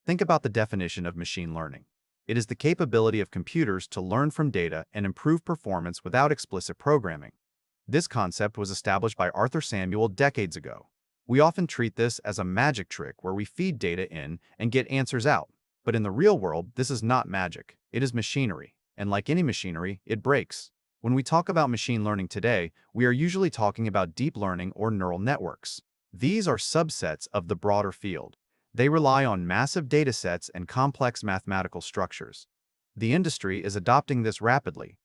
Think about the definition of machine learning. It is the capability of computers to learn from data and improve performance without explicit programming. This concept was established by Arthur Samuel decades ago. We often treat this as a magic trick where we feed data in and get answers out. But in the real world, this is not magic. It is machinery. And like any machinery, it breaks. When we talk about machine learning today, we are usually talking about deep learning or neural networks. These are subsets of the broader field. They rely on massive datasets and complex mathematical structures. The industry is adopting this rapidly.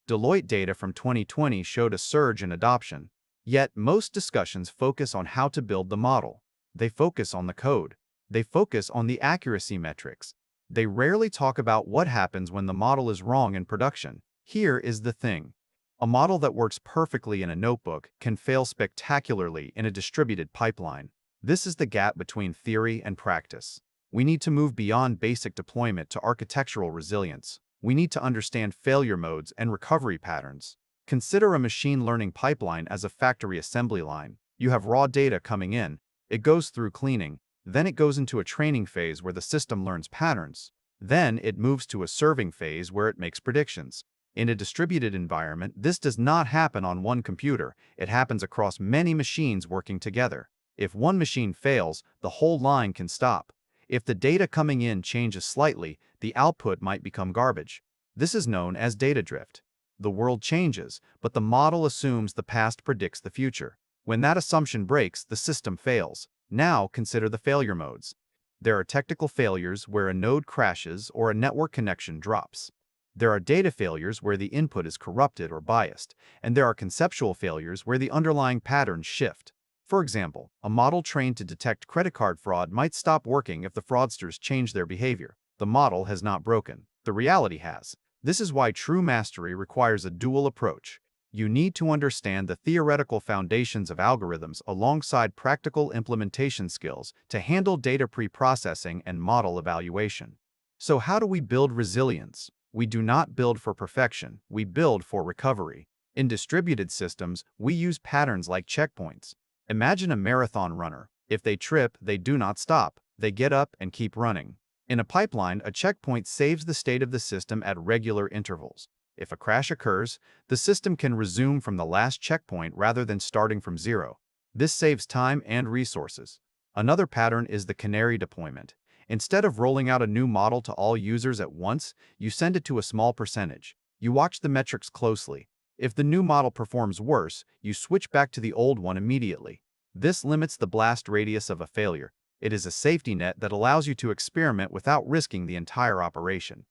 Deloitte data from 2020 showed a surge in adoption. Yet, most discussions focus on how to build the model. They focus on the code. They focus on the accuracy metrics. They rarely talk about what happens when the model is wrong in production. Here is the thing. A model that works perfectly in a notebook can fail spectacularly in a distributed pipeline. This is the gap between theory and practice. We need to move beyond basic deployment to architectural resilience. We need to understand failure modes and recovery patterns. Consider a machine learning pipeline as a factory assembly line. You have raw data coming in. It goes through cleaning. Then it goes into a training phase where the system learns patterns. Then it moves to a serving phase where it makes predictions. In a distributed environment, this does not happen on one computer. It happens across many machines working together. If one machine fails, the whole line can stop. If the data coming in changes slightly, the output might become garbage. This is known as data drift. The world changes, but the model assumes the past predicts the future. When that assumption breaks, the system fails. Now consider the failure modes. There are technical failures where a node crashes or a network connection drops. There are data failures where the input is corrupted or biased, and there are conceptual failures where the underlying patterns shift. For example, a model trained to detect credit card fraud might stop working if the fraudsters change their behavior. The model has not broken. The reality has. This is why true mastery requires a dual approach. You need to understand the theoretical foundations of algorithms alongside practical implementation skills to handle data pre-processing and model evaluation. So how do we build resilience? We do not build for perfection. We build for recovery. In distributed systems, we use patterns like checkpoints. Imagine a marathon runner. If they trip, they do not stop. They get up and keep running. In a pipeline, a checkpoint saves the state of the system at regular intervals. If a crash occurs, the system can resume from the last checkpoint rather than starting from zero. This saves time and resources. Another pattern is the Canary deployment. Instead of rolling out a new model to all users at once, you send it to a small percentage. You watch the metrics closely. If the new model performs worse, you switch back to the old one immediately. This limits the blast radius of a failure. It is a safety net that allows you to experiment without risking the entire operation.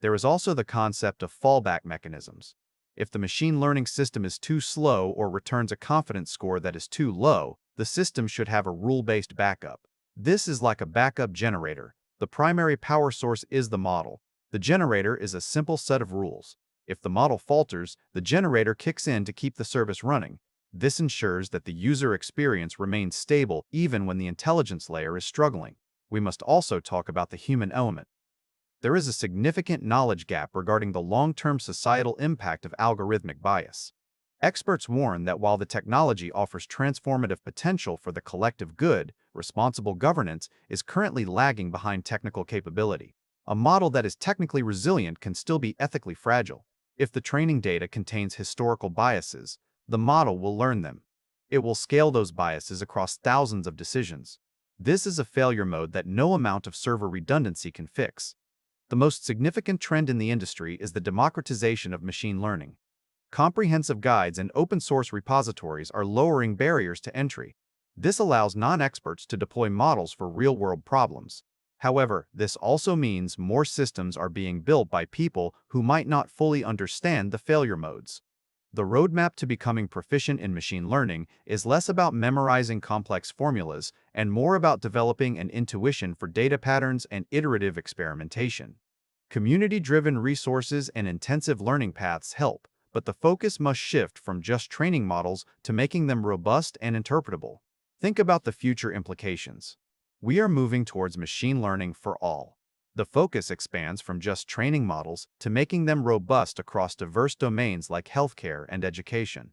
There is also the concept of fallback mechanisms. If the machine learning system is too slow or returns a confidence score that is too low, the system should have a rule-based backup. This is like a backup generator. The primary power source is the model. The generator is a simple set of rules. If the model falters, the generator kicks in to keep the service running. This ensures that the user experience remains stable even when the intelligence layer is struggling. We must also talk about the human element. There is a significant knowledge gap regarding the long-term societal impact of algorithmic bias. Experts warn that while the technology offers transformative potential for the collective good, responsible governance is currently lagging behind technical capability. A model that is technically resilient can still be ethically fragile. If the training data contains historical biases, the model will learn them. It will scale those biases across thousands of decisions. This is a failure mode that no amount of server redundancy can fix. The most significant trend in the industry is the democratization of machine learning. Comprehensive guides and open-source repositories are lowering barriers to entry. This allows non-experts to deploy models for real-world problems. However, this also means more systems are being built by people who might not fully understand the failure modes. The roadmap to becoming proficient in machine learning is less about memorizing complex formulas and more about developing an intuition for data patterns and iterative experimentation. Community-driven resources and intensive learning paths help, but the focus must shift from just training models to making them robust and interpretable. Think about the future implications. We are moving towards machine learning for all. The focus expands from just training models to making them robust across diverse domains like healthcare and education.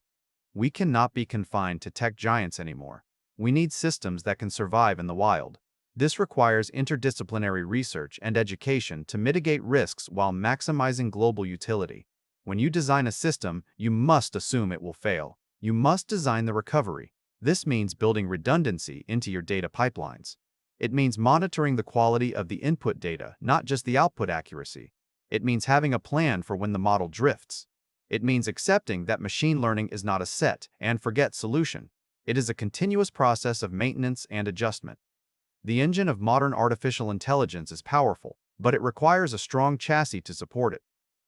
We cannot be confined to tech giants anymore. We need systems that can survive in the wild. This requires interdisciplinary research and education to mitigate risks while maximizing global utility. When you design a system, you must assume it will fail. You must design the recovery. This means building redundancy into your data pipelines. It means monitoring the quality of the input data, not just the output accuracy. It means having a plan for when the model drifts. It means accepting that machine learning is not a set and forget solution. It is a continuous process of maintenance and adjustment. The engine of modern artificial intelligence is powerful, but it requires a strong chassis to support it.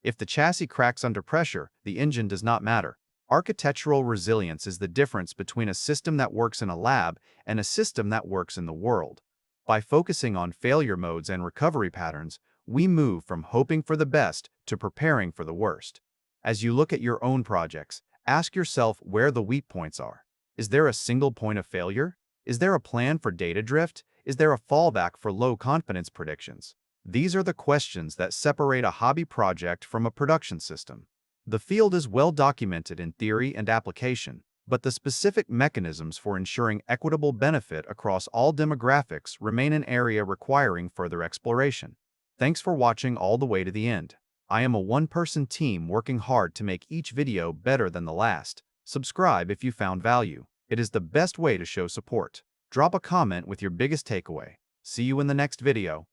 If the chassis cracks under pressure, the engine does not matter. Architectural resilience is the difference between a system that works in a lab and a system that works in the world. By focusing on failure modes and recovery patterns, we move from hoping for the best to preparing for the worst. As you look at your own projects, ask yourself where the weak points are. Is there a single point of failure? Is there a plan for data drift? Is there a fallback for low-confidence predictions? These are the questions that separate a hobby project from a production system. The field is well documented in theory and application, but the specific mechanisms for ensuring equitable benefit across all demographics remain an area requiring further exploration. Thanks for watching all the way to the end. I am a one-person team working hard to make each video better than the last. Subscribe if you found value. It is the best way to show support. Drop a comment with your biggest takeaway. See you in the next video.